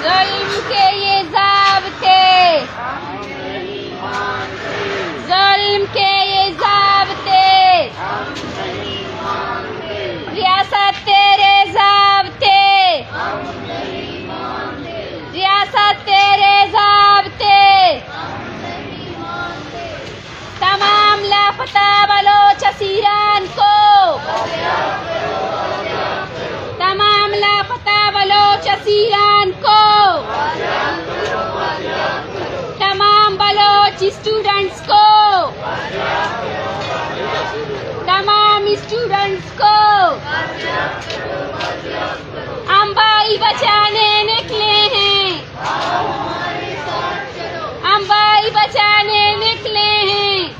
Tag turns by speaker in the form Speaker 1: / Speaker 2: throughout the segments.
Speaker 1: ظلم کے یہ ضابطے، ظلم کے یہ ضابطے، ریاست تیرے ضابطے، ریاست تیرے ضابطے، تمام لاپتہ بلوچ اسیران کو، تمام لاپتہ بلوچ اسیران کو، تمام بلوچ اسٹوڈنٹس کو، تمام اسٹوڈنٹس کو، ہم بھائی بچانے نکلے ہیں، ہم بھائی بچانے نکلے ہیں،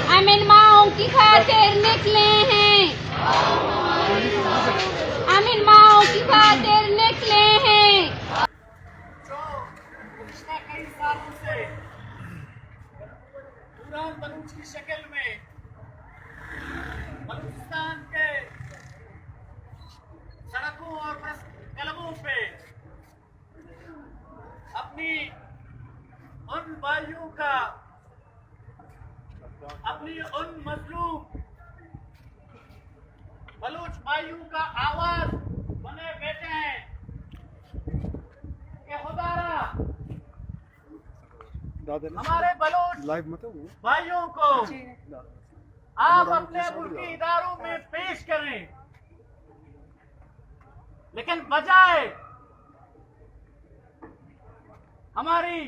Speaker 1: ہم ان ماؤں کی خاطر نکلے ہیں، ہم ان ماؤں کی خاطر نکلے ہیں۔
Speaker 2: جو گزشتہ کئی سالوں سے دوران بلوچ کی شکل میں بلوچستان کے سڑکوں اور بس کلبوں پہ اپنی ان بھائیوں کا، اپنی ان مظلوم بلوچ بھائیوں کا آواز بنے بیٹھے ہیں کہ خدارا ہمارے بلوچ بھائیوں کو آپ اپنے ملکی اداروں میں پیش کریں، لیکن بجائے ہماری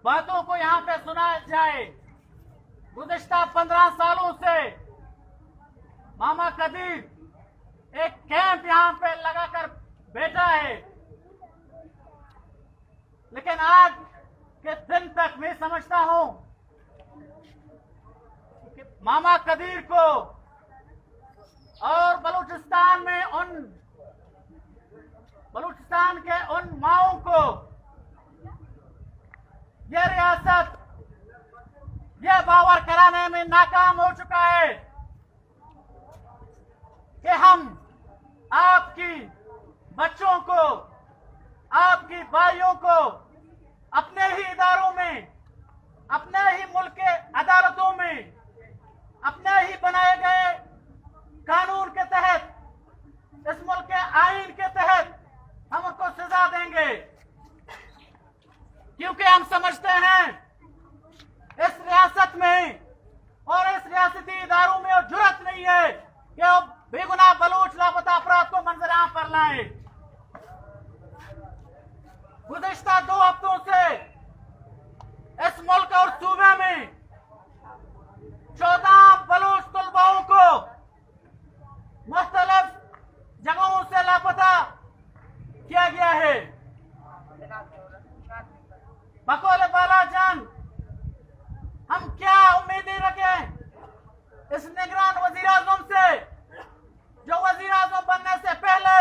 Speaker 2: باتوں کو یہاں پہ سنا جائے، گزشتہ 15 سالوں سے ماما قدیر ایک کیمپ یہاں پہ لگا کر بیٹھا ہے، لیکن آج کے دن تک میں سمجھتا ہوں کہ ماما قدیر کو اور بلوچستان میں بلوچستان کے ان ماؤں کو یہ ریاست یہ باور کرانے میں ناکام ہو چکا ہے کہ ہم آپ کی بچوں کو، آپ کی بھائیوں کو اپنے ہی اداروں میں، اپنے ہی ملک کے عدالتوں میں، اپنے ہی بنائے گئے قانون کے تحت، اس ملک کے آئین کے تحت ہم ان کو سزا دیں گے، کیونکہ ہم سمجھتے ہیں اس ریاست میں اور اس ریاستی اداروں میں وہ جرأت نہیں ہے کہ وہ بے گناہ بلوچ لاپتہ افراد کو منظر عام پر لائیں۔ گزشتہ 2 ہفتوں سے اس ملک اور صوبے میں 14 بلوچ طلباؤں کو مختلف جگہوں سے لاپتہ کیا گیا ہے۔ بقول بالا جان، ہم کیا امیدیں رکھیں اس نگران وزیر اعظم سے جو وزیر اعظم بننے سے پہلے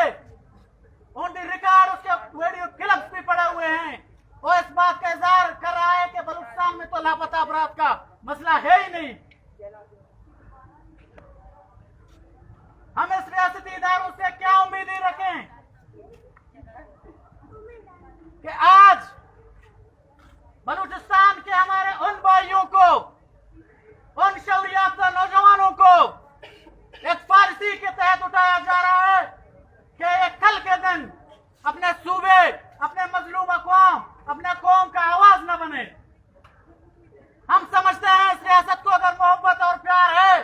Speaker 2: ان کی ریکارڈ، اس کے ویڈیو کلپس بھی پڑے ہوئے ہیں، وہ اس بات کا اظہار کر رہا ہے کہ بلوچستان میں تو لاپتہ افراد کا مسئلہ ہے ہی نہیں۔ ہم اس ریاستی اداروں سے کیا امیدیں رکھیں کہ آج بلوچستان کے ہمارے ان بھائیوں کو، ان شعوریافزہ نوجوانوں کو ایک فارسی کے تحت اٹھایا جا رہا ہے کہ ایک کل کے دن اپنے صوبے، اپنے مظلوم اقوام، اپنے قوم کا آواز نہ بنے۔ ہم سمجھتے ہیں اس ریاست کو اگر محبت اور پیار ہے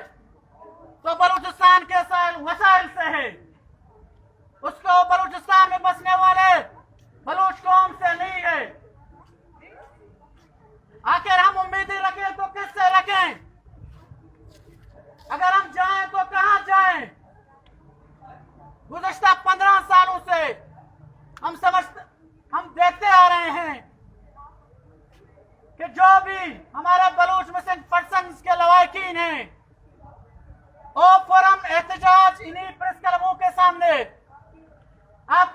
Speaker 2: تو بلوچستان کے وسائل سے ہے، اس کو بلوچستان میں بسنے والے بلوچ قوم سے نہیں ہے۔ آخر ہم امیدیں رکھیں تو کس سے رکھیں؟ اگر ہم جائیں تو کہاں جائیں؟ گزشتہ 15 سالوں سے ہم دیکھتے آ رہے ہیں کہ جو بھی ہمارے بلوچ مسنگ پرسنز کے لواحقین ہیں وہ فوراً احتجاج انہی پریس کلبوں کے سامنے، آپ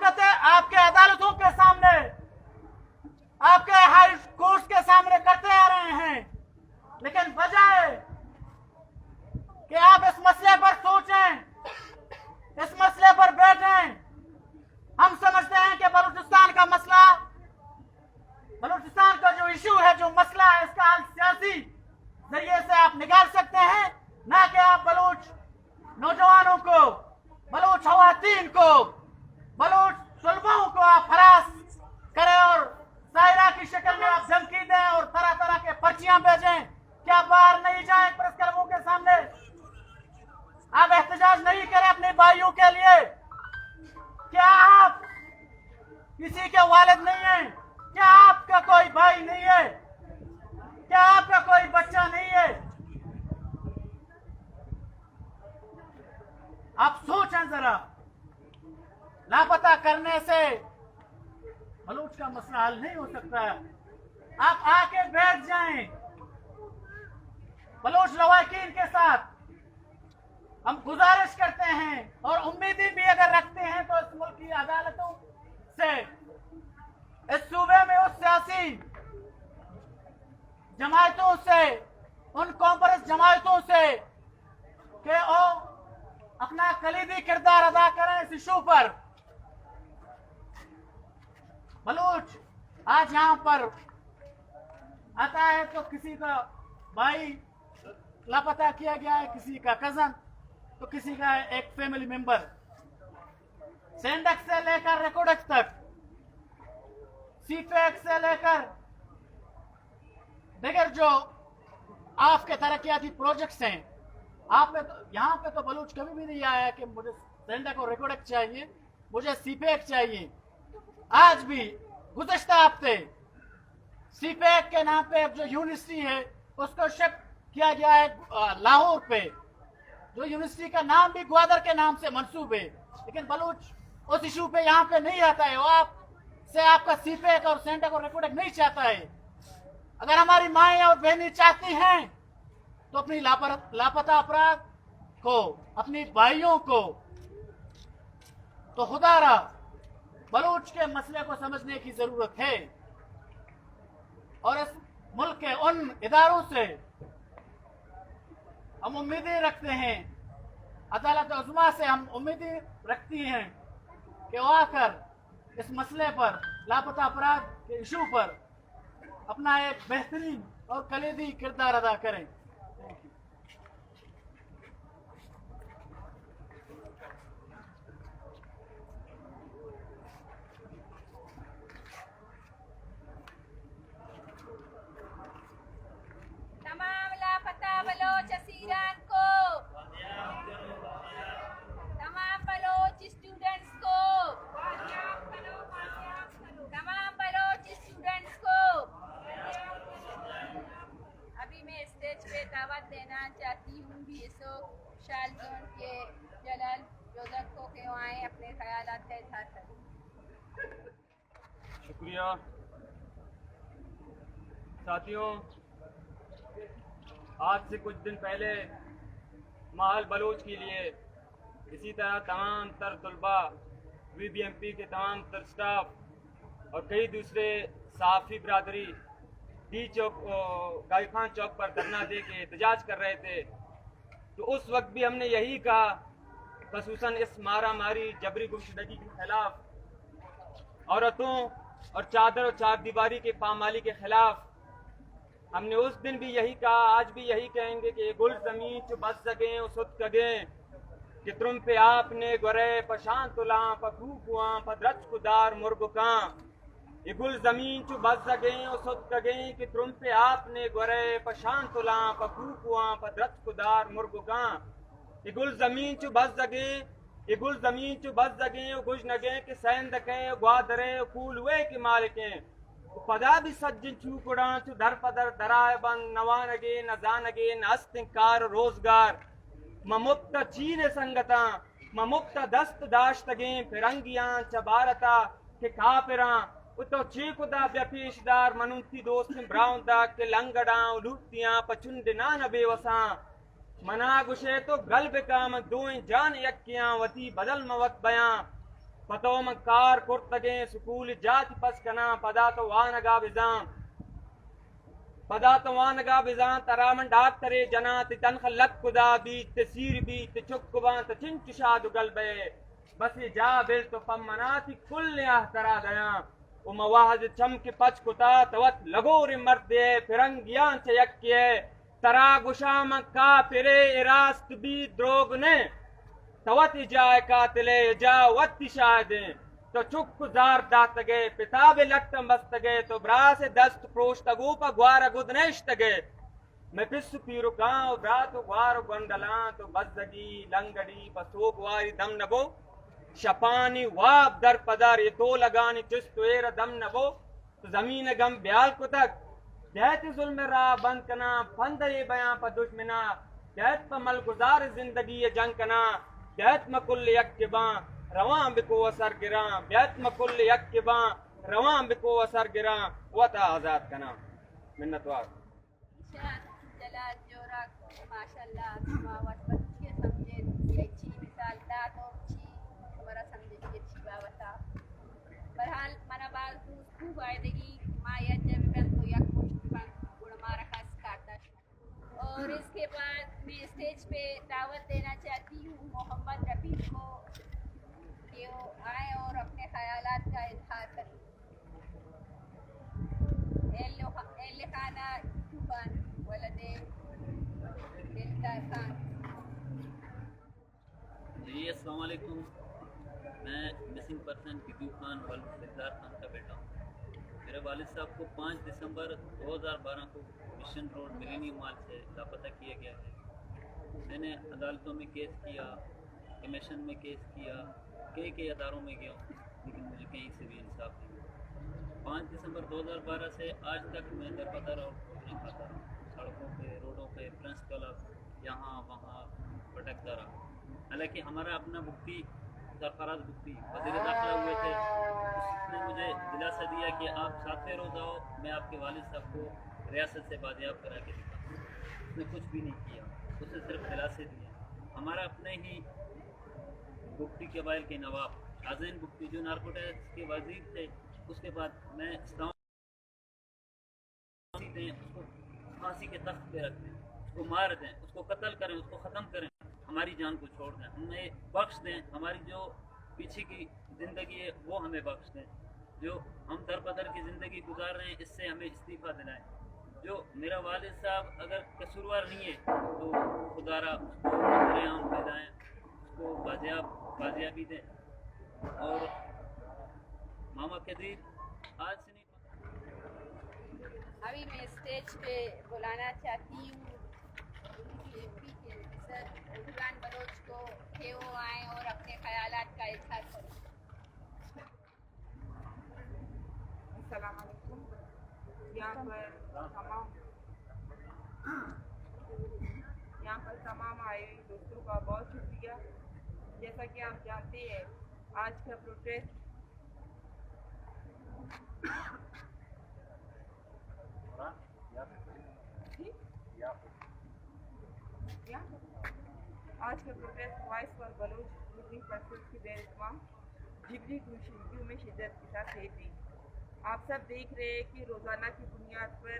Speaker 2: کے عدالتوں کے سامنے، آپ کے ہائی کورٹس کے سامنے کرتے آ رہے ہیں، لیکن بجائے کہ آپ اس مسئلے پر سوچیں، اس مسئلے پر بیٹھیں खुवातीन को, बलूच तलबाओं को आप हरास करें और सायरा की शक्ल में आप धमकी दें और तरह तरह के पर्चियां भेजें, क्या बाहर नहीं जाएं प्रेस क्लबों के सामने? आप एहतजाज नहीं करें अपने भाइयों के लिए? क्या आप किसी के वालिद नहीं हैं? क्या आपका कोई भाई नहीं है? क्या आपका कोई बच्चा नहीं है? आप सोचें जरा, लापता करने से बलूच का मसला हल नहीं हो सकता है। आप आके बैठ जाएं बलूच लवाकिन के साथ। हम गुजारिश करते हैं और उम्मीदें भी अगर रखते हैं तो इस मुल्क की अदालतों से, इस सूबे में उस सियासी जमायतों से, उन कॉन्फ्रेंस जमायतों से कि वो अपना कलीदी किरदार अदा करें इस इशू पर। बलूच आज यहाँ पर आता है तो किसी का भाई लापता किया गया है, किसी का कजन, तो किसी का एक फैमिली मेंबर। सेंडक से लेकर रिकॉर्डक्स तक, सीफेक से लेकर दिगर जो आपके तरक्याती प्रोजेक्ट्स हैं, आप पे तो यहाँ पे तो बलूच कभी भी नहीं आया कि मुझे सेंडक और रिकॉर्डक्स चाहिए, मुझे सीफेक चाहिए। आज भी गुज़श्ता हफ्ते सीपेक के नाम पे जो यूनिवर्सिटी है उसको शिफ्ट किया गया है लाहौर पे, जो यूनिवर्सिटी का नाम भी ग्वादर के नाम से मंसूब है, लेकिन बलूच उस इशू पे यहाँ पे नहीं आता है। वो आपसे आपका सीपेक और सेंडक और रिकॉर्डक नहीं चाहता है। अगर हमारी माएँ और बहनें चाहती हैं तो अपनी लापता अपराध को, अपनी भाइयों को, तो खुदारा बलूच के मसले को समझने की जरूरत है और इस मुल्क के उन इदारों से हम उम्मीदें रखते हैं, अदालत उज़्मा से हम उम्मीदें रखती हैं कि वो आकर इस मसले पर, लापता अपराध के इशू पर अपना एक बेहतरीन और कलीदी किरदार अदा करें।
Speaker 1: तमाम लापता बलोच असीरान को, तमाम बलोच स्टूडेंट्स को, तमाम बलोच स्टूडेंट्स को। अभी मैं स्टेज पे दावत देना चाहती हूँ बीएसओ शाल जोन के जलाल जोधक को कि वो आए अपने ख्यालात का इजहार करें।
Speaker 3: शुक्रिया साथियों। आज से कुछ दिन पहले माहल बलोच के लिए, इसी तरह तमाम तर तलबा, VBMP के तमाम तर स्टाफ और कई दूसरे सहाफ़ी बरादरी डी चौक, गाई खान चौक पर धरना दे के एहतजाज कर रहे थे। तो उस वक्त भी हमने यही कहा, खसूसन इस मारा मारी जबरी गुमशुदगी के खिलाफ, औरतों और चादर और चार दीवारी के पामाली के खिलाफ हमने उस दिन भी यही कहा, आज भी यही कहेंगे कि गुल जमीन चु बस सकें उसुत कगें कि तुम पे आपने गुरे पशान तुला पकूकुआ पदरच कुदार मुर्गुका। ये गुल जमीन चु बस सकें उसुत कगें कि तुम पे आपने गुरे पशान तुला पकूकुआ पदरच कुदार मुर्गुका। ये गुल जमीन चु बस सकें, ये गुल जमीन चु बस सकें गुज नगे कि सैन दकें ग्वादरे कूल हुए के मालिकें पदा भी सज्जन चूकुड़ा चु दर पदर दराए बंद नवानगे न जानगे न अस्तिकार रोजगार ममुक्त चीन संगता ममुक्त दस्त दाश्तगे फिरंगियां चबारता के कापिरा उतो चीकुदा व्यपेशदार मनुती दोस्त ब्राउंदा के लंगड़ा लुटियां पचुंडना न बेवसा मना गुशे तो गल्ब काम दोएं जान यक्कियां वती बदल मवत बयां पतो मकार कुर्तगे सुकूल जाति पसकना पदा तो वानगा बिजां तरामन डाक्तरे जना तनख लक कुदा बी तसीर बी तचुक्कुबा तचिंचुशा दुगलबे बस जा बिल तो पमनाति कुल या तरा गया ओ मवाहज चम के पच कुता तवत लगोर मर्दे फिरंगियां चयक्के तरा गुशाम का पिरे इरास्त बी द्रोग ने तवत जाए कातिले जा वत्ती शायदें तो चुक गुजार दातगे पिताबे लट्ट मस्तगे तो ब्रास दस्त प्रोष्टगू पर ग्वार गुदनेष्टगे मैं पिस्सु पीरु गांव ब्रात ग्वार गोंडला तो बजगी लंगड़ी पसो ग्वारी दम नबो शपानी वाब दर पदर ये तो लगानी चिस्तवेर दम नबो तो जमीन गम ब्याल को तक जहत जुल्म रा बंद कना फंद ये बयां पर दुश्मना जहत पर मल गुजार जिंदगी ये जंग कना जहत मकुल यक्बा रवां बिको असर गिरा जहत मकुल यक्बा रवां बिको असर गिरा वता आजाद कना मिन्नतवार
Speaker 1: शान जलाल जोरा माशाल्लाह समावत बच्चे समझे ये अच्छी मिसाल दा तो अच्छी हमारा समझे ये अच्छी बावता बहरहाल मना बाल खूब आयदगी माया जब बन तो यक मुश्त बन गुणमा रखा स्काता और इसके बाद मैं स्टेज पे दावत देना चाहती हूँ मोहम्मद रफ़ी को कि वो आए और अपने ख्यालात का इजहार करें। एल खाना तूफान वलदे दिलदार खान।
Speaker 4: जी अस्सलाम वालेकुम, मैं मिसिंग पर्सन किब्यू खान वल्द दिलदार खान का बेटा हूँ। मेरे वालिद साहब को 5 दिसंबर 2012 को मिशन रोड मिलेनियम मॉल से लापता किया गया है। मैंने अदालतों में केस किया, कमीशन में केस किया, कई अदारों में गया हूँ, लेकिन मुझे कहीं से भी इंसाफ नहीं मिला। 5 दिसंबर 2012 से आज तक मैं दरबदर और खोजना खाता रहा, सड़कों पे, रोडों पे, प्रेस क्लब, यहाँ वहाँ भटकता रहा। हालांकि हमारा अपना मुफ्ती सरफराज मुफ्ती वज़ीर दाखिला हुए थे, उसने मुझे दिलासा दिया कि आप 7वें रोज़ आओ, मैं आपके वालिद साहब को रियासत से बाजियाब करा के दिखा। उसने कुछ भी नहीं किया, उसने सिर्फ दिलासे दिए। हमारा अपने ही मुफ्ती कबाइल के नवाब शाहजैन मुफ्ती जो नारकोटिक्स के वजीर थे, उसके बाद मैं इस्लाम दें, उसको फांसी के तख्त पे रख दें, उसको मार दें, उसको कत्ल करें, उसको ख़त्म करें, हमारी जान को छोड़ दें, हमें बख्श दें, हमारी जो पीछे की ज़िंदगी है वो हमें बख्श दें। जो हम दर बदर की ज़िंदगी गुजार रहे हैं इससे हमें इस्तीफ़ा दिलाएं। जो मेरा वालिद साहब अगर कसूरवार नहीं है तो खुदारा उसको नज़र-ए-आम दिलाएं, उसको बाजियाबी दें। और मामा कदीर आज से नहीं,
Speaker 1: अभी मैं स्टेज पे बुलाना चाहती हूँ बीजेपी के सर उर्दुगान बलोच को कि वो आए और अपने ख्यालात का इजहार करें।
Speaker 5: अस्सलाम वालेकुम। यहाँ पर तमाम आए हुए दोस्तों का बहुत शुक्रिया। जैसा कि आप जानते हैं आज का protest voice for Baloch Muslim persons की बेरहम जिबरी गुमशुदगियों में शिद्दत के साथ है थी। आप सब देख रहे हैं कि रोज़ाना की बुनियाद पर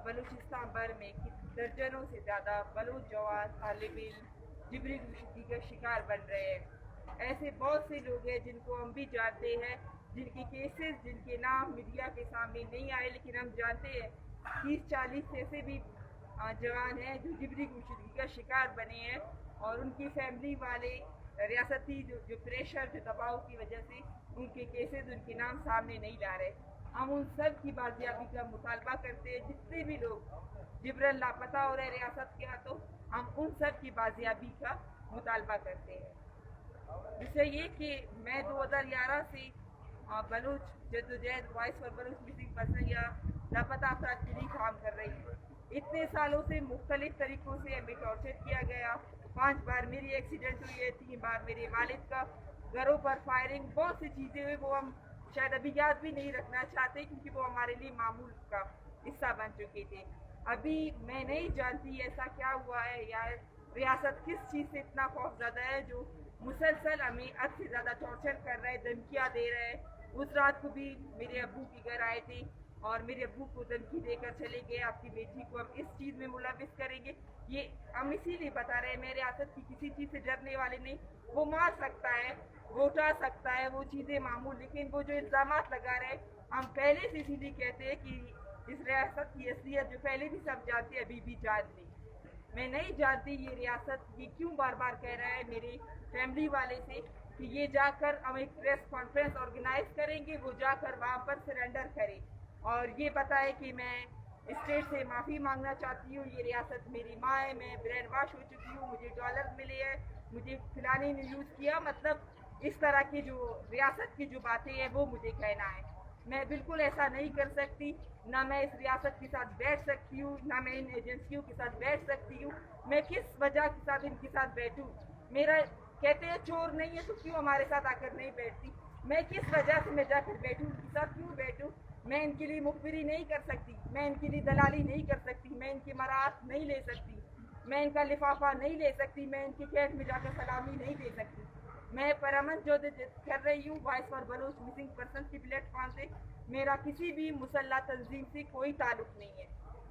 Speaker 5: बलूचिस्तान भर में दर्जनों से ज़्यादा बलूच जवान तालिब इल्म जिबरी गुमशुदगी का शिकार बन रहे हैं। ऐसे बहुत से लोग हैं जिनको हम भी जानते हैं, जिनके केसेस, जिनके नाम मीडिया के सामने नहीं आए, लेकिन हम जानते हैं 30-40 ऐसे भी जवान हैं जो जिबरी गुमशुदगी का शिकार बने हैं और उनकी फैमिली वाले रियासती जो प्रेशर, जो दबाव की वजह से उनके केसेस, उनके नाम सामने नहीं ला रहे। हम उन सब की बाजियाबी का मुतालबा करते हैं। जितने भी लोग जिब्रन लापता हो रहे रियासत के हाथों, हम उन सब की बाजियाबी का मुतालबा करते हैं। जिससे ये कि मैं 2011 से बलूच जद्दोजहद voice for Baloch missing person या लापता अफराद के लिए काम कर रही हूँ। इतने सालों से मुख्तलिफ तरीक़ों से हमें टॉर्चर किया गया। 5 बार मेरी एक्सीडेंट हुई है, 3 बार मेरे वालिद का, घरों पर फायरिंग, बहुत सी चीज़ें हुई वो हम शायद अभी याद भी नहीं रखना चाहते क्योंकि वो हमारे लिए मामूल का हिस्सा बन चुके थे। अभी मैं नहीं जानती ऐसा क्या हुआ है या रियासत किस चीज़ से इतना खौफज़दा है जो मुसलसल हमें हद से ज़्यादा टॉर्चर कर रहा है, धमकियाँ दे रहा है। उस रात को भी मेरे अब्बू के घर आए थे और मेरे अब्बू को धमकी देकर चले गए, आपकी बेटी को हम इस चीज़ में मुलविस करेंगे। ये हम इसीलिए बता रहे हैं, मेरे रियासत की किसी चीज़ से डरने वाले नहीं। वो मार सकता है, वो उठा सकता है, वो चीज़ें मामूल, लेकिन वो जो इल्ज़ामात लगा रहे हैं, हम पहले से इसीलिए कहते हैं कि इस रियासत की असलियत जो पहले भी सब जानते हैं अभी भी जान ली। मैं नहीं जानती ये रियासत ये क्यों बार बार कह रहा है मेरे फैमिली वाले से कि ये जाकर हम एक प्रेस कॉन्फ्रेंस ऑर्गेनाइज करेंगे, वो जाकर वहाँ पर सरेंडर करें और ये बताए कि मैं स्टेट से माफ़ी मांगना चाहती हूँ, ये रियासत मेरी माँ है, मैं ब्रेन वॉश हो चुकी हूँ, मुझे डॉलर मिले हैं, मुझे फलाने ने यूज़ किया, मतलब इस तरह की जो रियासत की जो बातें हैं वो मुझे कहना है। मैं बिल्कुल ऐसा नहीं कर सकती, ना मैं इस रियासत के साथ बैठ सकती हूँ, ना मैं इन एजेंसियों के साथ बैठ सकती हूँ। मैं किस वजह के साथ इनके साथ बैठूँ? मेरा कहते हैं चोर नहीं है तो क्यों हमारे साथ आकर नहीं बैठती? मैं किस वजह से मैं जाकर बैठूँ, उनके साथ क्यों बैठूँ? मैं इनके लिए मुखबिरी नहीं कर सकती, मैं इनके लिए दलाली नहीं कर सकती, मैं इनकी मराहत नहीं ले सकती, मैं इनका लिफाफा नहीं ले सकती, मैं इनके कैट में जाकर सलामी नहीं दे सकती। मैं परमन जो कर रही हूँ voice for Baloch missing person की प्लेटफॉर्म से, मेरा किसी भी मुसल्ला तंजीम से कोई ताल्लुक नहीं है।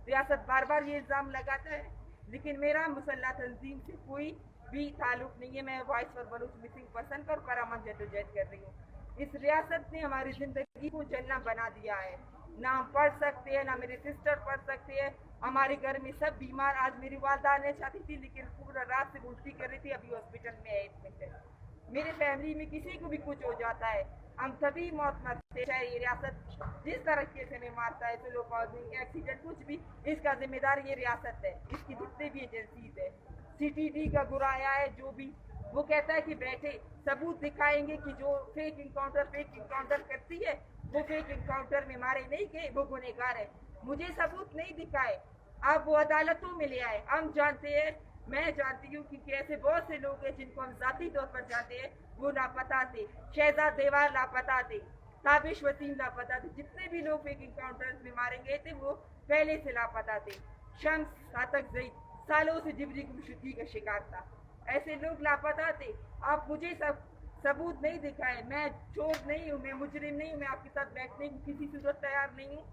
Speaker 5: रियासत बार बार ये इल्ज़ाम लगाता है, लेकिन मेरा मुसल्ला तंजीम से कोई भी ताल्लुक नहीं है। मैं voice for Baloch missing person पर परमन जदोजहद कर रही हूँ। इस रियासत ने हमारी ज़िंदगी को जलना बना दिया है, ना हम पढ़ सकते हैं, ना मेरे सिस्टर पढ़ सकते हैं, हमारे घर में सब बीमार। आज मेरी वालदा ने चाहती थी लेकिन पूरा रात से उल्टी कर रही थी, अभी हॉस्पिटल में एडमिट है। मेरे फैमिली में किसी को भी कुछ हो जाता है, हम तभी मौत मरते, चाहे ये रियासत जिस तरीके से हमें मारता है, स्लो पॉइजनिंग, एक्सीडेंट, कुछ भी, इसका जिम्मेदार ये रियासत है, इसकी जितने भी एजेंसीज है। CTD का गुराया है जो भी, वो कहता है कि बैठे सबूत दिखाएंगे कि जो फेक इनकाउंटर करती है वो फेक इनकाउंटर में मारे नहीं गए, वो गुनहगार है। मुझे सबूत नहीं दिखाए, आप वो अदालतों में ले आए। हम जानते हैं, मैं जानती हूँ कि ऐसे बहुत से लोग हैं जिनको हम ज़ाती तौर पर जानते हैं, वो लापता थे। शहजाद देवार लापता थे, ताबिश वसीम लापता थे, जितने भी लोग फेक इनकाउंटर्स में मारे गए थे वो पहले से लापता थे। शम्स सातक ज़ईद सालों से जिबरी गुमशुदगी का शिकार था, ऐसे लोग लापता थे। आप मुझे सबूत नहीं दिखाए, मैं चोर नहीं हूँ, मैं मुजरिम नहीं हूँ, मैं आपके साथ बैठने की किसी सूरत तैयार नहीं हूँ।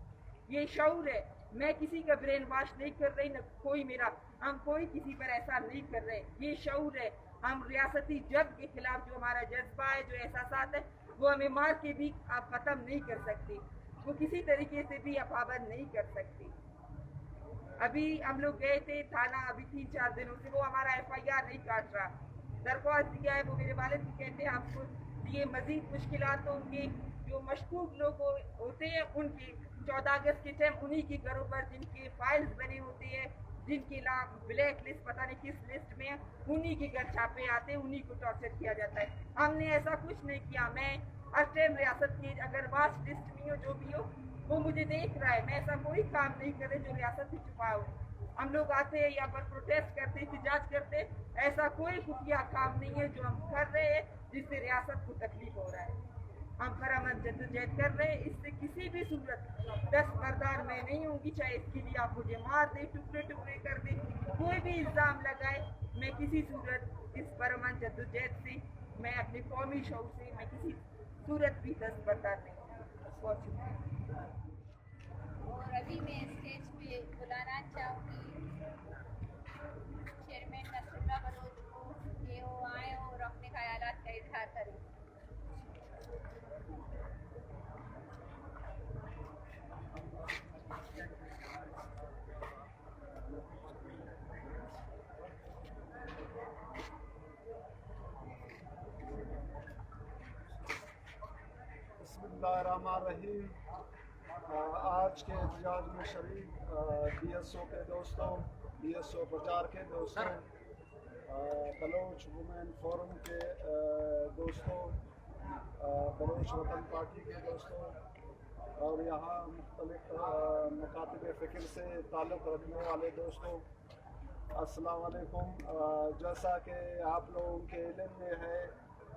Speaker 5: ये शऊर है, मैं किसी का ब्रेन वॉश नहीं कर रही, न कोई मेरा, हम कोई किसी पर ऐसा नहीं कर रहे। ये शऊर है, हम रियासती जब के खिलाफ जो हमारा जज्बा है, जो एहसास है, वो हमें मार के भी आप ख़त्म नहीं कर सकते, वो किसी तरीके से भी आप पाबंद नहीं कर सकते। अभी हम लोग गए थे थाना, अभी 3-4 दिनों से वो हमारा FIR नहीं काट रहा, दरख्वास्त दिया है, वो मेरे वालिद भी कहते हैं आपको ये मज़ीद मुश्किलात तो उनके जो मशकूक लोग होते हैं उनकी 14 अगस्त के टाइम उन्हीं के घरों पर जिनके फाइल्स बने होते हैं, जिनके नाम ब्लैक लिस्ट पता नहीं किस लिस्ट में है, उन्हीं के घर छापे आते हैं, उन्हीं को टॉर्चर किया जाता है। हमने ऐसा कुछ नहीं किया। मैं हर टाइम रियासत की अगर वास्ट लिस्ट में हो जो भी हो वो मुझे देख रहा है, मैं ऐसा कोई काम नहीं कर रही जो रियासत से छुपा हो। हम लोग आते हैं यहाँ पर प्रोटेस्ट करते, एहतजाज करते, ऐसा कोई खुफिया काम नहीं है जो हम कर रहे हैं जिससे रियासत को तकलीफ हो रहा है। हम परअमन जद्दोजहद कर रहे हैं, इससे किसी भी सूरत दस्तबरदार मैं नहीं होंगी, चाहे इसके लिए आप मुझे मार दें, टुकड़े टुकड़े कर दें, कोई भी इल्ज़ाम लगाए, मैं किसी सूरत इस परअमन जद्दोजहद से, मैं अपने कौमी शौक़ से मैं किसी सूरत भी दस्तबरदार नहीं हूँ। बहुत शुक्रिया।
Speaker 1: और अभी मैं स्टेज पे बुलाना चाहूँगी चेयरमैन नसरुल्लाह बलोच को कि वो आए और अपने ख्यालात का इजहार करें।
Speaker 6: बिस्मिल्लाहिर्रहमानिर्रहीम। आज के एहतजाज में शरीक DSO के दोस्तों, DSO प्रचार के दोस्तों, बलोच वुमेन फोरम के दोस्तों, बलोच वतन पार्टी के दोस्तों और यहाँ मुख्तलिफ मकातब फ़िक्र से ताल्लुक़ रखने वाले दोस्तों, अस्सलाम वालेकुम। जैसा कि आप लोगों के इल्म में है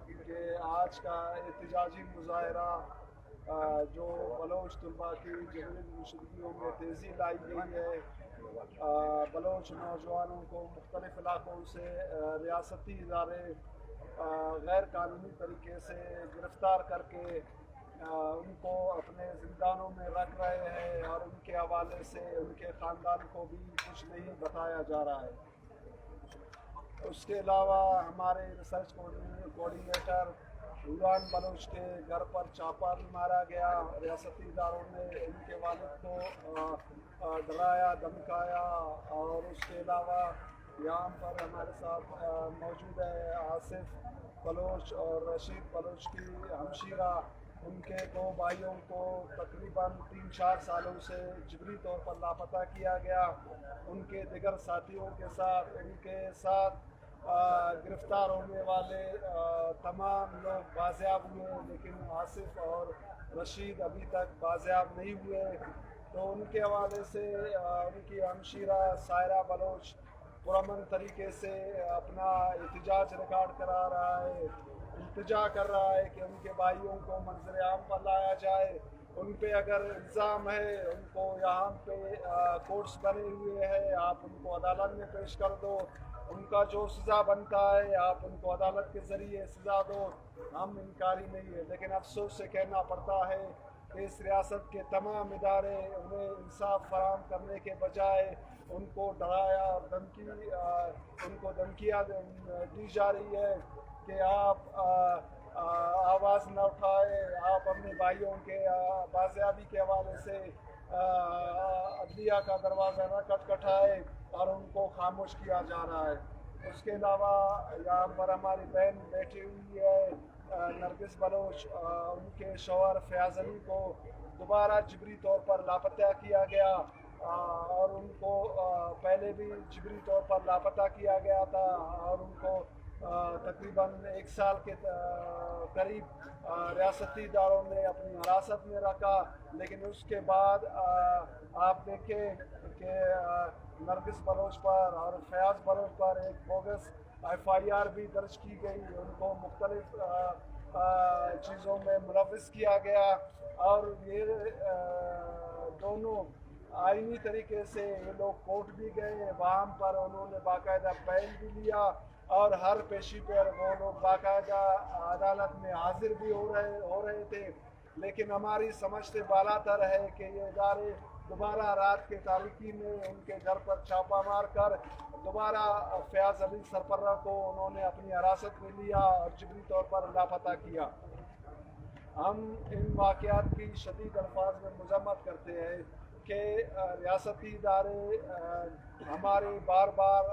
Speaker 6: कि आज का एहतजाजी मुज़ाहरा जो बलोच तलबा की जबरी गुमशुदगियों में तेज़ी लाई गई है, बलोच नौजवानों को मुख्तलिफ़ इलाक़ों से रियासती इदारे गैर कानूनी तरीके से गिरफ़्तार करके उनको अपने ज़िंदानों में रख रहे हैं और उनके हवाले से उनके ख़ानदान को भी कुछ नहीं बताया जा रहा है। उसके अलावा हमारे रिसर्च कोऑर्डिनेटर हुरान बलोच के घर पर चापा भी मारा गया, रियासती इदारों ने उनके वालिद को डराया धमकाया। और उसके अलावा यहाँ पर हमारे साथ मौजूद है आसिफ बलोच और रशीद बलोच की हमशीरा उनके 2 भाइयों को तकरीबन 3-4 सालों से जबरी तौर पर लापता किया गया। उनके दिगर साथियों के साथ उनके साथ गिरफ्तार होने वाले तमाम लोग बाजियाब हुए, लेकिन आसिफ और रशीद अभी तक बाजियाब नहीं हुए। तो उनके हवाले से उनकी हमशीरा सायरा बलोच पुरअमन तरीके से अपना एहतजाज रिकॉर्ड करा रहा है, इल्तिजा कर रहा है कि उनके भाइयों को मंजर आम पर लाया जाए। उन पे अगर इल्ज़ाम है, उनको यहाँ पे कोर्ट्स बने हुए हैं, आप उनको अदालत में पेश कर दो, उनका जो सज़ा बनता है आप उनको अदालत के ज़रिए सज़ा दो, हम इनकारी नहीं है। लेकिन अफसोस से कहना पड़ता है कि इस रियासत के तमाम इदारे उन्हें इंसाफ फराहम करने के बजाय उनको डराया और उनको धमकियाँ दी जा रही है कि आप आवाज़ न उठाए, आप अपने भाइयों के बाजियाबी के हवाले से अदलिया का दरवाज़ा न खटखटाए और उनको खामोश किया जा रहा है। उसके अलावा यहाँ पर हमारी बहन बैठी हुई है नरगिस बलोच, उनके शौहर फयाज अली को दोबारा जबरी तौर पर लापता किया गया और उनको पहले भी जबरी तौर पर लापता किया गया था और उनको तकरीबन 1 साल के करीब रियासती इदारों ने अपनी हिरासत में रखा। लेकिन उसके बाद आप देखें कि नरगिस बलोच पर और फयाज बलोच पर एक बोगस FIR भी दर्ज की गई, उनको मुख्तलिफ चीज़ों में मुलव्वस किया गया और ये दोनों आईनी तरीके से ये लोग कोर्ट भी गए, वहाँ पर उन्होंने बाकायदा बैन भी लिया और हर पेशी पर वो लोग बाकायदा अदालत में हाजिर भी हो रहे थे। लेकिन हमारी समझ से बालातर है कि ये इदारे दोबारा रात के तारीकी में उनके घर पर छापा मार कर दोबारा फयाज अली सरपरा को उन्होंने अपनी हिरासत में लिया और जबरी तौर पर लापता किया। हम इन वाक़यात की शदीद अल्फाज में मज़म्मत करते हैं कि रियासती इदारे हमारे बार बार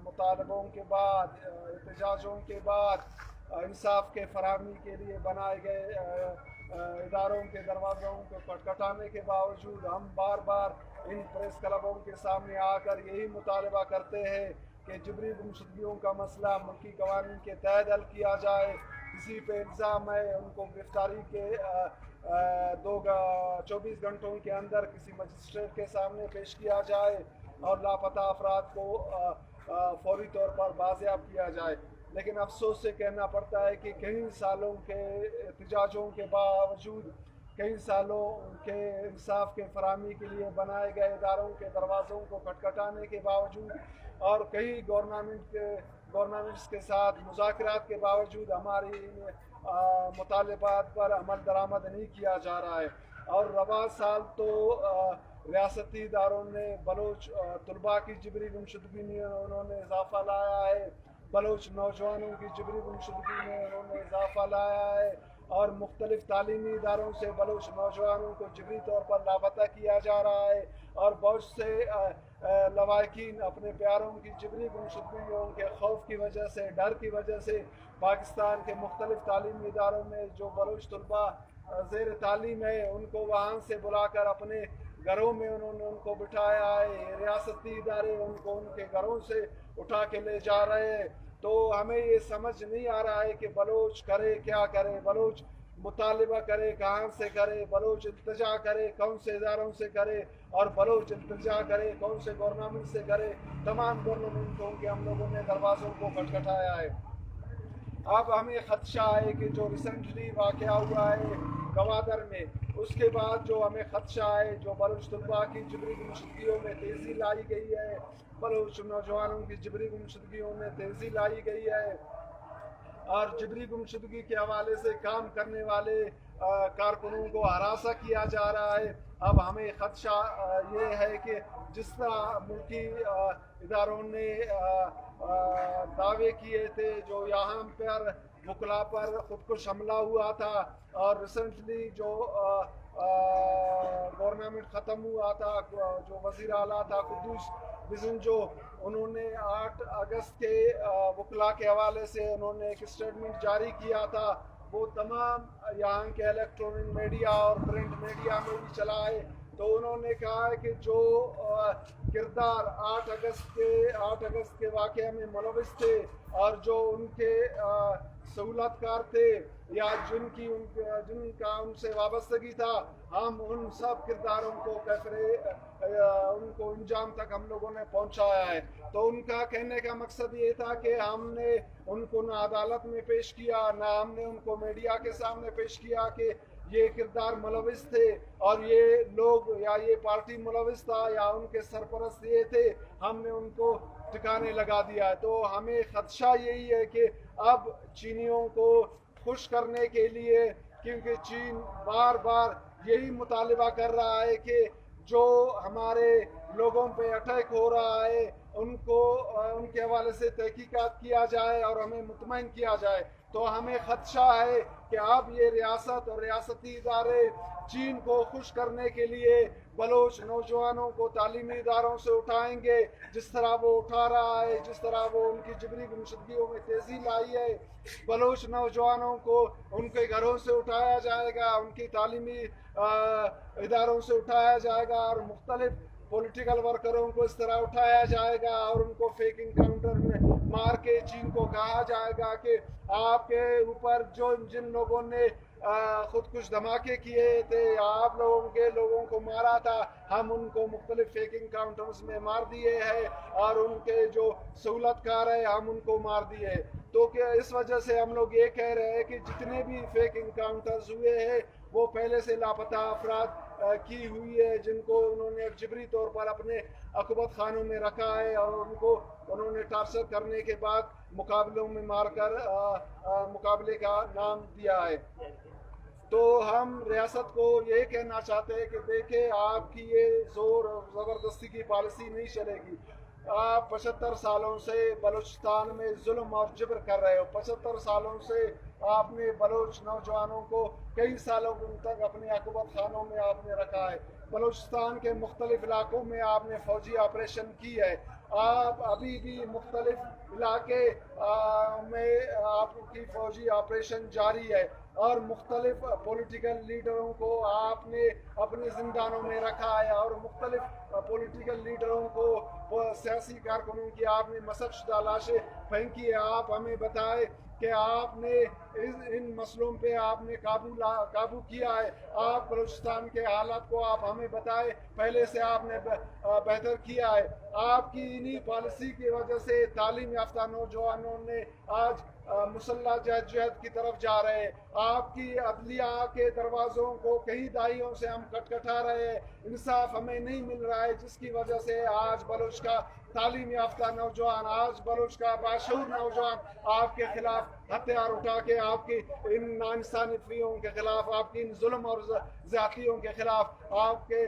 Speaker 6: मुतालबों के बाद, एहतजाजों के बाद इंसाफ के फराहमी के लिए बनाए गए इदारों के दरवाज़ों को खटखटाने के बावजूद हम बार बार इन प्रेस क्लबों के सामने आकर यही मुतालबा करते हैं कि जबरी गुमशुदगियों का मसला मुल्की कवानीन के तहत हल किया जाए। किसी पे इल्ज़ाम है उनको गिरफ्तारी के 24 घंटों के अंदर किसी मजिस्ट्रेट के सामने पेश किया जाए और लापता अफराद को फौरी तौर पर बाजियाब किया जाए। लेकिन अफसोस से कहना पड़ता है कि कई सालों के एहतजाजों के बावजूद, कई सालों के इंसाफ के फराहमी के लिए बनाए गए इदारों के दरवाज़ों को खटखटाने के बावजूद और कई गवर्नमेंट्स के साथ मुज़ाकरात के बावजूद हमारी मुतालबात पर अमल दरामद नहीं किया जा रहा है। और रवा साल तो रियासती इदारों ने बलोच तलबा की जबरी गुमशुदगी में उन्होंने इजाफ़ा लाया है, बलोच नौजवानों की जबरी गुमशुदगी में उन्होंने इजाफ़ा लाया है और मुख्तलिफ तालीमी इदारों से बलोच नौजवानों को जबरी तौर पर लापता किया जा रहा है और बहुत से लवाकिन अपने प्यारों की जबरी गुमशुदगियों के खौफ की वजह से, डर की वजह से पाकिस्तान के मुख्तलिफ तालीमी इदारों में जो बलोच तलबा ज़ेर तालीम है उनको वहाँ से बुलाकर अपने घरों में उन्होंने उनको बिठाया है। रियासती इदारे उनको उनके घरों से उठा के ले जा रहे हैं। तो हमें ये समझ नहीं आ रहा है कि बलोच करे क्या करे, बलोच मुतालिबा करे कहाँ से करे, बलोच इल्तिजा करे कौन से इदारों से करे और बलोच इल्तिजा करे कौन से गवर्नमेंट से करे। तमाम गवर्नमेंटों के हम लोगों ने दरवाज़ों को खटखटाया है। अब हमें खदशा है कि जो रिसेंटली वाक़या हुआ है गवादर में, उसके बाद जो हमें खदशा है जो बलोच तलबा की जबरी गुमशुदगियों में तेज़ी लाई गई है, बलोच नौजवानों की जबरी गुमशुदगियों में तेज़ी लाई गई है और जबरी गुमशुदगी के हवाले से काम करने वाले कारकुनों को हरासा किया जा रहा है। अब हमें खदशा ये है कि जिस तरह मुल्की इदारों ने दावे किए थे, जो यहाँ पर वकला पर खुदकुश हमला हुआ था और रिसेंटली जो गवर्नमेंट ख़त्म हुआ था, जो वज़ीर आला था कुद्दूस, विजन जो उन्होंने 8 अगस्त के वकला के हवाले से उन्होंने एक स्टेटमेंट जारी किया था, वो तमाम यहाँ के इलेक्ट्रॉनिक मीडिया और प्रिंट मीडिया में भी चला है। तो उन्होंने कहा है कि जो किरदार 8 अगस्त के वाक़े में मुलविस थे और जो उनके सहूलतकार थे या जिनका उनसे वाबस्तगी था, हम उन सब किरदारों को उनको अंजाम तक हम लोगों ने पहुंचाया है। तो उनका कहने का मकसद ये था कि हमने उनको ना अदालत में पेश किया, ना हमने उनको मीडिया के सामने पेश किया कि ये किरदार मुलविस थे और ये लोग या ये पार्टी मुलविस था या उनके सरपरस्त ये थे, हमने उनको ठिकाने लगा दिया है। तो हमें खदशा यही है कि अब चीनियों को खुश करने के लिए, क्योंकि चीन बार बार यही मुतालिबा कर रहा है कि जो हमारे लोगों पे अटैक हो रहा है उनको उनके हवाले से तहकीकात किया जाए और हमें मुतमईन किया जाए। तो हमें खदशा है कि अब ये रियासत और रियासती इदारे चीन को खुश करने के लिए बलोच नौजवानों को तालीमी इदारों से उठाएंगे, जिस तरह वो उठा रहा है, जिस तरह वो उनकी जिगरी गुमशुदगियों में तेज़ी लाई है। बलोच नौजवानों को उनके घरों से उठाया जाएगा, उनकी तालीमी इदारों से उठाया जाएगा और मुख्तलिफ पॉलिटिकल वर्करों को इस तरह उठाया जाएगा और उनको फेक इनकाउंटर में मार के चीन को कहा जाएगा कि आपके ऊपर जिन लोगों ने खुदकुश धमाके किए थे, आप लोगों को मारा था, हम उनको मुख्तलिफ फेक इनकाउंटर्स में मार दिए हैं और उनके जो सहूलतकार है हम उनको मार दिए। तो क्या इस वजह से हम लोग ये कह रहे हैं कि जितने भी फेक इनकाउंटर्स हुए हैं वो पहले से लापता अफराद की हुई है, जिनको उन्होंने जिबरी तौर पर अपने अकुबत खानों में रखा है और उनको उन्होंने टार्चर करने के बाद मुकाबलों में मारकर मुकाबले का नाम दिया है। तो हम रियासत को ये कहना चाहते हैं कि देखें, आपकी ये जोर और ज़बरदस्ती की पॉलिसी नहीं चलेगी। आप 75 सालों से बलूचिस्तान में जुल्म और जबर कर रहे हो। 75 सालों से आपने बलोच नौजवानों को कई सालों तक अपने अकुबत खानों में आपने रखा है। बलूचिस्तान के मुख्तलिफ इलाकों में आपने फौजी ऑपरेशन की है। आप अभी भी मुख्तलिफ इलाके में आपकी फौजी ऑपरेशन जारी है और मुख्तलिफ पॉलिटिकल लीडरों को आपने अपने जिंदानों में रखा है और मुख्तलिफ पॉलिटिकल लीडरों को सियासी कारकुनों की आपने मसकशुदा लाशें फेंकी है। आप हमें बताएं कि आपने इन मसलों पे आपने काबू किया है। आप बलूचिस्तान के हालात को आप हमें बताएं, पहले से आपने बेहतर किया है। आपकी इन्हीं पॉलिसी की वजह से तालीम याफ्ता नौजवानों ने आज मुसल्लह जहद की तरफ जा रहे हैं। आपकी अदलिया के दरवाज़ों को कई दाइयों से हम खटखटा रहे हैं, इंसाफ हमें नहीं मिल रहा है, जिसकी वजह से आज बलूच का तालीम याफ्ता नौजवान, आज बलूच का बाशऊर नौजवान आपके खिलाफ हथियार उठा के आपकी इन नाइंसानियतों के खिलाफ, आपकी इन जुल्म और ज़्यादतियों के खिलाफ आपके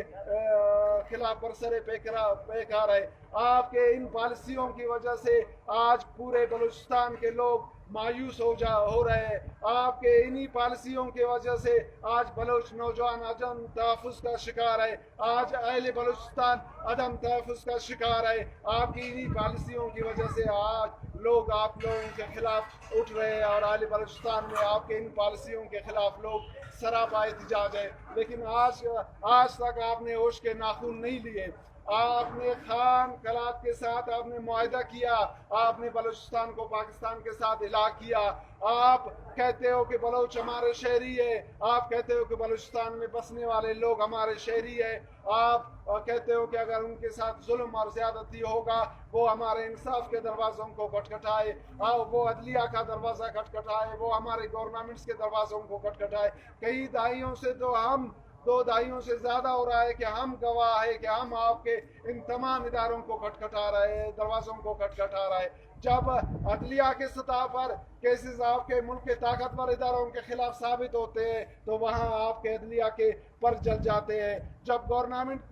Speaker 6: खिलाफ बरसरे पेकार है। आपके इन पॉलिसियों की वजह से आज पूरे बलूचिस्तान के लोग मायूस हो रहे हैं। आपके इन्हीं पॉलिसियों की वजह से आज बलूच नौजवान अदम तहफ़्फ़ुज़ का शिकार है। आज अहले बलूचिस्तान अदम तहफ़्फ़ुज़ का शिकार है। आपकी इन्हीं पॉलिसियों की वजह से आज लोग आप लोगों के खिलाफ उठ रहे हैं और अहले बलूचिस्तान में आपके इन पॉलिसियों के खिलाफ लोग सरापा एहतिजाज है। लेकिन आज तक आपने होश के नाखून नहीं लिए। आपने खान कलात के साथ आपने मुआहिदा किया, आपने बलूचिस्तान को पाकिस्तान के साथ इलाहा किया। आप कहते हो कि बलोच हमारे शहरी है, आप कहते हो कि बलूचिस्तान में बसने वाले लोग हमारे शहरी है। आप कहते हो कि अगर उनके साथ जुल्म और ज़्यादती होगा वो हमारे इंसाफ के दरवाज़ों को खटखटाए, वो अदलिया का दरवाज़ा खटखटाए, वो हमारे गवर्नमेंट्स के दरवाज़ों को खटखटाए। कई दाइयों से तो हम 2 दहाइयों से ज़्यादा हो रहा है कि हम गवाह है कि हम आपके इन तमाम इदारों को खटखटा रहे हैं, दरवाज़ों को खटखटा रहे हैं। जब अदलिया के सतह पर केसेस आपके मुल्क के ताकतवर इदारों के खिलाफ साबित होते हैं तो वहाँ आपके अदलिया के पर जल जाते हैं। जब गवर्नमेंट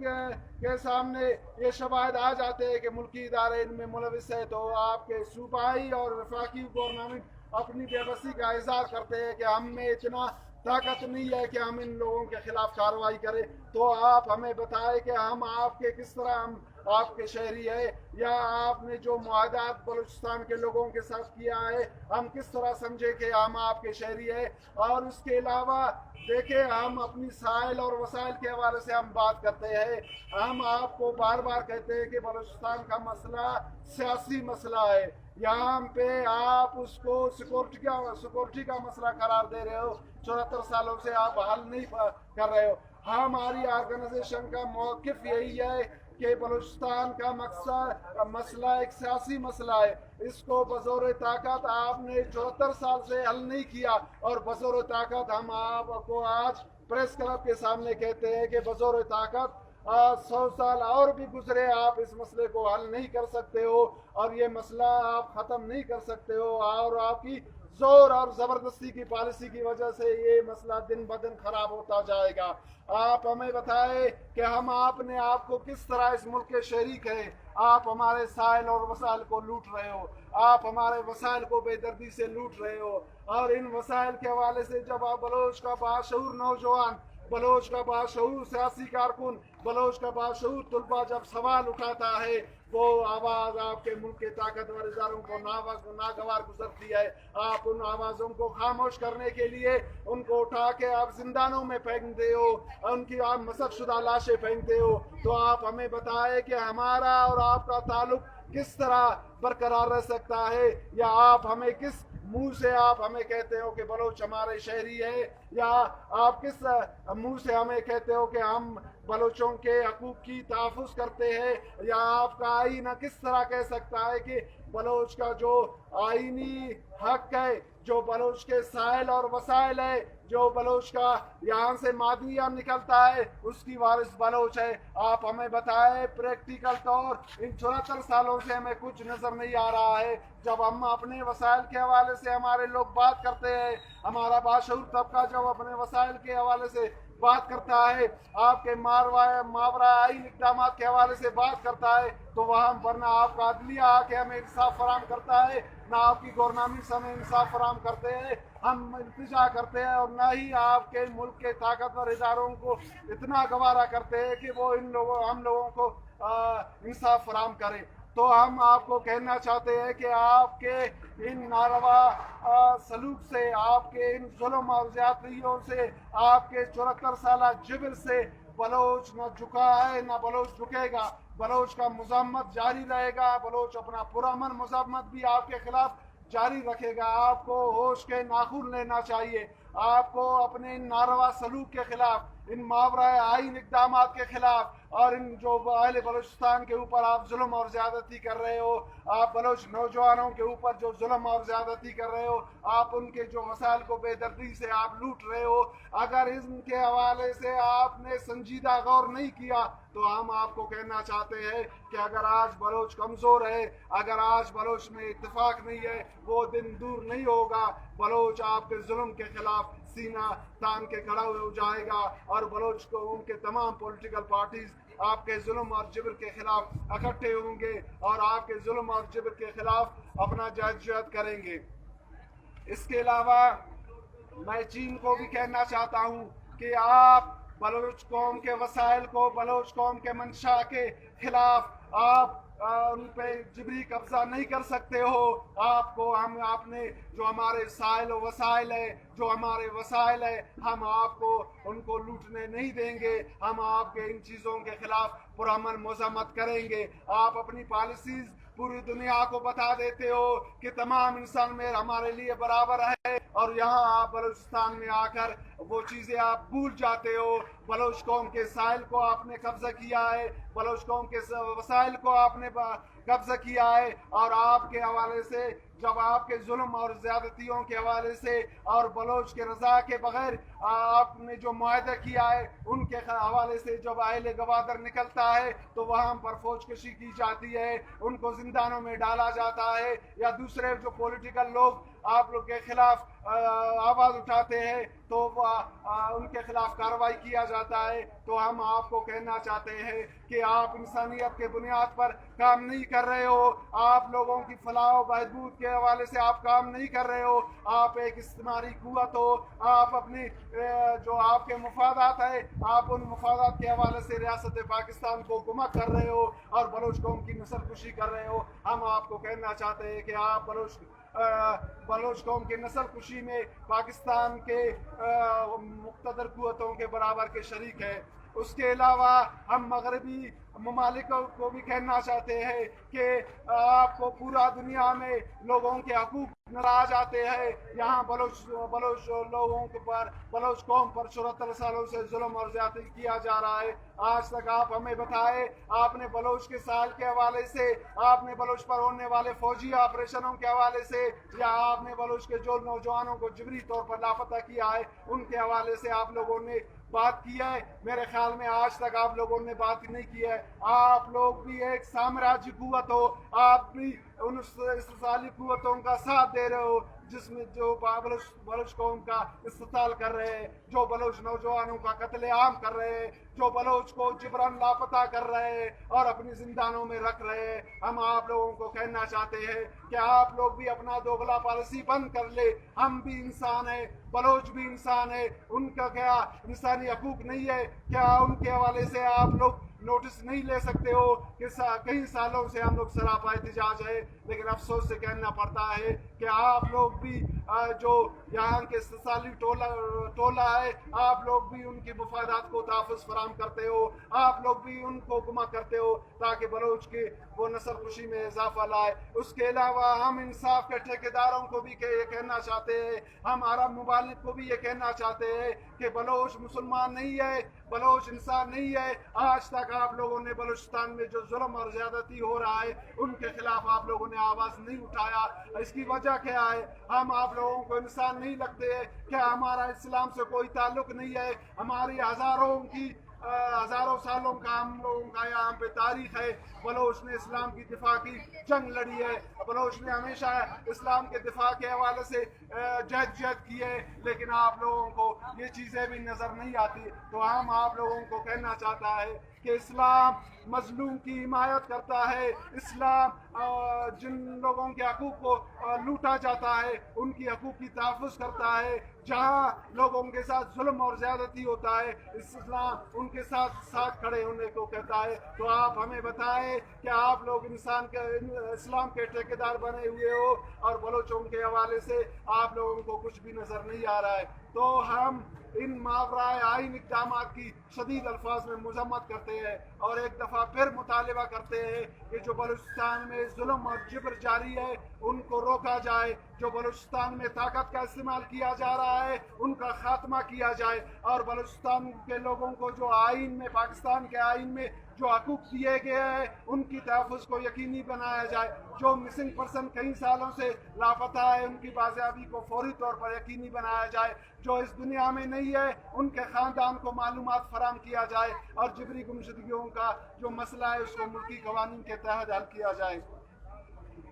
Speaker 6: के सामने ये शवाहिद आ जाते हैं कि मुल्की इदारे इनमें मुलविस है तो आपके सूबाई और वफाकी गवर्नमेंट अपनी बेबसी का इज़हार करते हैं कि हम में इतना ताकत नहीं है कि हम इन लोगों के खिलाफ कार्रवाई करें। तो आप हमें बताएं कि हम आपके किस तरह हम आपके शहरी है, या आपने जो मुआहदात बलूचिस्तान के लोगों के साथ किया है हम किस तरह समझे कि हम आपके शहरी है। और इसके अलावा देखिए, हम अपनी साइल और वसाइल के हवाले से हम बात करते हैं। हम आपको बार बार कहते हैं कि बलूचिस्तान का मसला सियासी मसला है। यहाँ पे आप उसको सिक्योरिटी का मसला करार दे रहे हो। 74 सालों से आप हल नहीं कर रहे हो। हमारी ऑर्गेनाइजेशन का मौक़िफ़ यही है कि बलूचिस्तान का मसला एक सियासी मसला है। इसको बज़ोर ताकत आपने 74 साल से हल नहीं किया, और बज़ोर ताकत हम आपको आज प्रेस क्लब के सामने कहते हैं कि बज़ोर ताकत 100 साल और भी गुजरे, आप इस मसले को हल नहीं कर सकते हो, और ये मसला आप ख़त्म नहीं कर सकते हो। और आपकी जोर और ज़बरदस्ती की पॉलिसी की वजह से ये मसला दिन ब दिन ख़राब होता जाएगा। आप हमें बताएं कि हम आपने आपको किस तरह इस मुल्क के शरीक हैं। आप हमारे साइल और वसाइल को लूट रहे हो, आप हमारे वसाइल को बेदर्दी से लूट रहे हो। और इन वसाइल के हवाले से जब आप बलोच का बाशऊर नौजवान, बलोच का बाशऊर सियासी कारकुन, बलोच का बाशऊर तलबा जब सवाल उठाता है, वो आवाज़ आपके मुल्क के ताकतवर इदारों को नागवार गुजरती है। आप उन आवाज़ों को खामोश करने के लिए उनको उठा के आप जिंदानों में फेंकते हो, उनकी आप मसकशुदा लाशें फेंकते हो। तो आप हमें बताएं कि हमारा और आपका ताल्लुक किस तरह बरकरार रह सकता है, या आप हमें किस मुंह से आप हमें कहते हो कि बलोच हमारे शहरी है, या आप किस मुंह से हमें कहते हो कि हम बलोचों के हकूक़ की तहफ़्फ़ुज़ करते हैं, या आपका आईना किस तरह कह सकता है कि बलोच का जो आईनी हक है, जो बलोच के साइल और वसाइल है, जो बलोच का यहाँ से मादिया निकलता है, उसकी वारिस बलोच है। आप हमें बताएं प्रैक्टिकल तौर इन 74 सालों से हमें कुछ नज़र नहीं आ रहा है। जब हम अपने वसाइल के हवाले से हमारे लोग बात करते हैं, हमारा बाशऊर तबका जब अपने वसाइल के हवाले से बात करता है, आपके मावरा आईन इक़दाम के हवाले से बात करता है, तो वहाँ वरना आपका अदलिया आके हमें इंसाफ फराम करता है, ना आपकी गवर्नमेंट हमें इंसाफ फराम करते हैं। हम इल्तिजा करते हैं, और ना ही आपके मुल्क के ताकतवर इदारों को इतना गवारा करते हैं कि वो हम लोगों को इंसाफ फराम करें। तो हम आपको कहना चाहते हैं कि आपके इन नारवा सलूक से, आपके इन जुल्म और ज़्यादतियों से, आपके 74 साल जिब्र से बलोच न झुका है, न बलोच झुकेगा। बलोच का मज़म्मत जारी रहेगा। बलोच अपना पुरअमन मज़म्मत भी आपके खिलाफ जारी रखेगा। आपको होश के नाखून लेना चाहिए। आपको अपने इन नारवा सलूक के खिलाफ, इन मावरा आईन इक़दाम के खिलाफ, और इन जो अहले बलूचिस्तान के ऊपर आप जुल्म और ज़्यादती कर रहे हो, आप बलोच नौजवानों के ऊपर जो जुल्म और ज़्यादती कर रहे हो, आप उनके जो वसाइल को बेदर्दी से आप लूट रहे हो, अगर इनके हवाले से आपने संजीदा गौर नहीं किया, तो हम आपको कहना चाहते हैं कि अगर आज बलोच कमज़ोर है, अगर आज बलोच में इत्तेफाक नहीं है, वो दिन दूर नहीं होगा। बलोच आपके जुल्म के खिलाफ सीना तान के खड़ा हो जाएगा, और बलोच को उनके तमाम पॉलिटिकल पार्टीज आपके जुल्म और जिब्र के खिलाफ इकट्ठे होंगे, और आपके जुल्म और जिब्र के खिलाफ अपना जद्दोजहद करेंगे। इसके अलावा मैं चीन को भी कहना चाहता हूँ कि आप बलोच कौम के वसाइल को, बलोच कौम के मंशा के खिलाफ आप उन पे जिबरी कब्जा नहीं कर सकते हो। आपको आपने जो हमारे साइल और वसाइल है, जो हमारे वसाइल है, हम आपको उनको लूटने नहीं देंगे। हम आपके इन चीज़ों के खिलाफ पुरअमन मज़म्मत करेंगे। आप अपनी पॉलिसीज़ पूरी दुनिया को बता देते हो कि तमाम इंसान में हमारे लिए बराबर है, और यहाँ आप बलूचिस्तान में आकर वो चीज़ें आप भूल जाते हो। बलोच कौम के साइल को आपने कब्जा किया है, बलोच कौम के वसाइल को आपने कब्जा किया है, और आपके हवाले से जब आपके जुल्म और ज़्यादतियों के हवाले से और बलोच के रज़ा के बगैर आपने जो मुआहदा किया है, उनके हवाले से जब अहले गवादर निकलता है तो वहाँ पर फौजकशी की जाती है, उनको जिंदानों में डाला जाता है, या दूसरे जो पॉलिटिकल लोग आप लोग के खिलाफ आवाज़ उठाते हैं तो उनके खिलाफ कार्रवाई किया जाता है। तो हम आपको कहना चाहते हैं कि आप इंसानियत के बुनियाद पर काम नहीं कर रहे हो, आप लोगों की फलाह व बहबूद के हवाले से आप काम नहीं कर रहे हो, आप एक इस्तेमारी कुव्वत हो, आप अपनी जो आपके मफादात है आप उन मफादात के हवाले से रियासत पाकिस्तान को गुमराह कर रहे हो और बलोच कौम की नस्ल कुशी कर रहे हो। हम आपको कहना चाहते हैं कि आप बलोच कौम की नस्ल कुशी में पाकिस्तान के मुक़्तदर कुव्वतों के बराबर के शरीक है। उसके अलावा हम मगरबी ममालिक को भी कहना चाहते हैं कि आपको पूरा दुनिया में लोगों के हकूक़ नाराज आते हैं। यहाँ बलोच लोगों के पर, बलोच कौम पर 74 सालों से जुल्म और ज़्यादती किया जा रहा है। आज तक आप हमें बताएं, आपने बलोच के साल के हवाले से, आपने बलोच पर होने वाले फौजी ऑपरेशनों के हवाले से, या आपने बलोच के जो नौजवानों को जबरी तौर पर लापता किया है उनके हवाले से आप लोगों ने बात की है? मेरे ख्याल में आज तक आप लोगों ने बात नहीं की है। आप लोग भी एक साम्राज्य कुव्वत हो, आप भी उन इस्तिसाली कुव्वतों का साथ दे रहे हो जिसमें जो बलोच कौम का इस्तेताल कर रहे हैं, जो बलोच नौजवानों का कत्लेआम कर रहे हैं, जो बलोच को जिबरन लापता कर रहे हैं और अपनी जिंदानों में रख रहे हैं। हम आप लोगों को कहना चाहते हैं कि आप लोग भी अपना दोगला पॉलिसी बंद कर ले। हम भी इंसान है, बलोच भी इंसान है, उनका क्या इंसानी हकूक नहीं है? क्या उनके हवाले से आप लोग नोटिस नहीं ले सकते हो कि कई सालों से हम लोग सरापा एहतजाज है, लेकिन अफसोस से कहना पड़ता है कि आप लोग भी जो यहाँ के इस्तिसाली टोला है, आप लोग भी उनकी मफादात को तहफ़्फ़ुज़ फराहम करते हो, आप लोग भी उनको गुमा करते हो ताकि बलोच की वो नस्ल खुशी में इजाफा लाए। उसके अलावा हम इंसाफ के ठेकेदारों को भी ये कहना चाहते हैं, हम अरब मुमालिक को भी ये कहना चाहते हैं कि बलोच मुसलमान नहीं है, बलोच इंसान नहीं है। आज तक आप लोगों ने बलूचिस्तान में जो जुल्म और ज़्यादती हो रहा है उनके खिलाफ आप लोगों ने आवाज़ नहीं उठाया। इसकी वजह क्या है? हम आप लोगों को इंसान नहीं लगते हैं? क्या हमारा इस्लाम से कोई ताल्लुक़ नहीं है? हमारी हज़ारों सालों का हम लोगों का यहाँ पे तारीख है। बलोच ने इस्लाम की दिफा की जंग लड़ी है, बलोच ने हमेशा इस्लाम के दिफा के हवाले से जहद की है, लेकिन आप लोगों को ये चीज़ें भी नज़र नहीं आती। तो हम आप लोगों को कहना चाहता है कि इस्लाम मजलूम की हिमायत करता है, इस्लाम जिन लोगों के हकूक़ को लूटा जाता है उनकी हकूक़ की तहफ़्फ़ुज़ करता है। जहाँ लोगों के साथ जुल्म और ज़्यादती होता है इस्लाम उनके साथ खड़े होने को कहता है। तो आप हमें बताएं कि आप लोग इस्लाम के ठेकेदार बने हुए हो और बलोचों के हवाले से आप लोगों को कुछ भी नज़र नहीं आ रहा है। तो हम इन मावराए आइन इक़दामात की शदीद अल्फाज में मज़म्मत करते हैं और एक दफ़ा फिर मुतालिबा करते हैं कि जो बलूचिस्तान में जुल्म और जिब्र जारी है उनको रोका जाए, जो बलूचिस्तान में ताकत का इस्तेमाल किया जा रहा है उनका खात्मा किया जाए और बलूचिस्तान के लोगों को जो आइन में, पाकिस्तान के आइन में जो हकूक़ दिए गए हैं उनकी तहफ़्फ़ुज़ को यकीनी बनाया जाए। जो मिसिंग पर्सन कई सालों से लापता है उनकी बाज़ियाबी को फौरी तौर पर यकीनी बनाया जाए। जो इस दुनिया में नहीं है उनके ख़ानदान को मालूमात फराहम किया जाए और जिबरी गुमशुदगियों का जो मसला है उसको मुल्की क़वानीन के तहत हल किया जाए।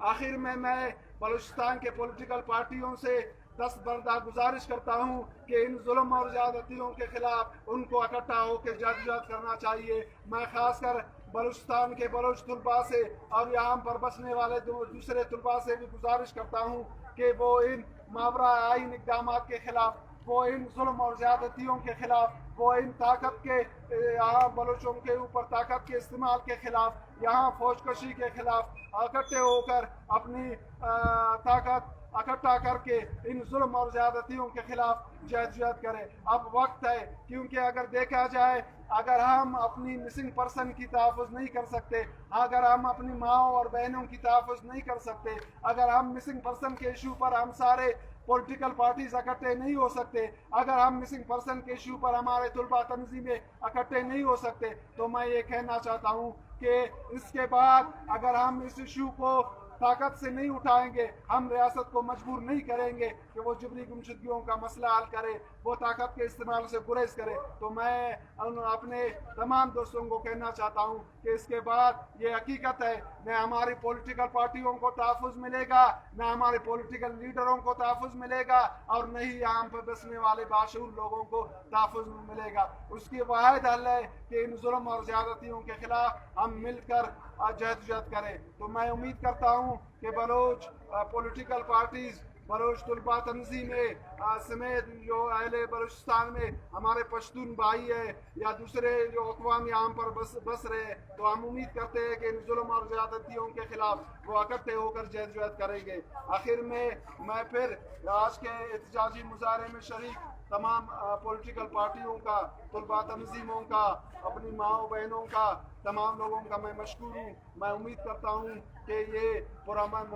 Speaker 6: आखिर में मैं बलूचिस्तान के पॉलिटिकल पार्टियों से दस्तबरदार गुजारिश करता हूँ कि इन जुल्म और ज़्यादतियों के ख़िलाफ़ उनको इकट्ठा होकर जद्दोजहद करना चाहिए। मैं ख़ासकर बलूचिस्तान के बलोच तलबा से और यहाँ पर बसने वाले दूसरे तलबा से भी गुजारिश करता हूँ कि वो इन मावरा आइन इक़दामात के ख़िलाफ़, वो इन जुल्म और ज़्यादतियों के ख़िलाफ़, वो इन ताकत के यहाँ बलोचों के ऊपर ताकत के इस्तेमाल के ख़िलाफ़, यहाँ फौजकशी के ख़िलाफ़ इकट्ठे होकर अपनी ताकत इकट्ठा करके इन जुल्म और ज़्यादतियों के ख़िलाफ़ जद्दोजहद करें। अब वक्त है, क्योंकि अगर देखा जाए अगर हम अपनी मिसिंग पर्सन की तहफ़्फ़ुज़ नहीं कर सकते, अगर हम अपनी माँओं और बहनों की तहफ़्फ़ुज़ नहीं कर सकते, अगर हम मिसिंग पर्सन के इशू पर हम सारे पॉलिटिकल पार्टीज़ इकट्ठे नहीं हो सकते, अगर हम मिसिंग पर्सन के इशू पर हमारे तलबा तंजीमें इकट्ठे नहीं हो सकते, तो मैं ये कहना चाहता हूँ कि इसके बाद अगर हम इस इशू को ताकत से नहीं उठाएंगे, हम रियासत को मजबूर नहीं करेंगे कि वो जबरी गुमशुदगियों का मसला हल करे, वो ताकत के इस्तेमाल से गुरेज करे। तो मैं अपने तमाम दोस्तों को कहना चाहता हूँ कि इसके बाद ये हकीकत है, न हमारी पॉलिटिकल पार्टियों को तहफ़्फ़ुज़ मिलेगा, न हमारे पॉलिटिकल लीडरों को तहफ़्फ़ुज़ मिलेगा, और न ही यहाँ पर बसने वाले बाशऊर लोगों को तहफ़्फ़ुज़ मिलेगा। उसकी वाहिद हल है कि इन जुल्म और ज़्यादतियों के खिलाफ हम मिलकर जहदजहद करें। तो मैं उम्मीद करता हूँ कि बलोच पॉलिटिकल पार्टीज़, बलोच तलबा तंजीमें समेत जो अहले बलूचिस्तान में हमारे पश्तून भाई है या दूसरे जो अक़वाम यहाँ पर बस रहे हैं, तो हम उम्मीद करते हैं कि इन जुल्म और ज़्यादतियों के खिलाफ वो इकट्ठे होकर जहदजहद करेंगे। आखिर में मैं फिर आज के एहतजाजी मुजाहरे में शरीक तमाम पॉलिटिकल पार्टियों का, तलबा तंजीमों का, अपनी माओ बहनों का, तमाम लोगों का मैं मशकूर हूँ। मैं उम्मीद करता हूँ कि ये पुरअमन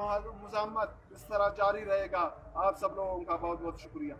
Speaker 6: मुज़ाहमत इस तरह जारी रहेगा। आप सब लोगों का बहुत बहुत शुक्रिया।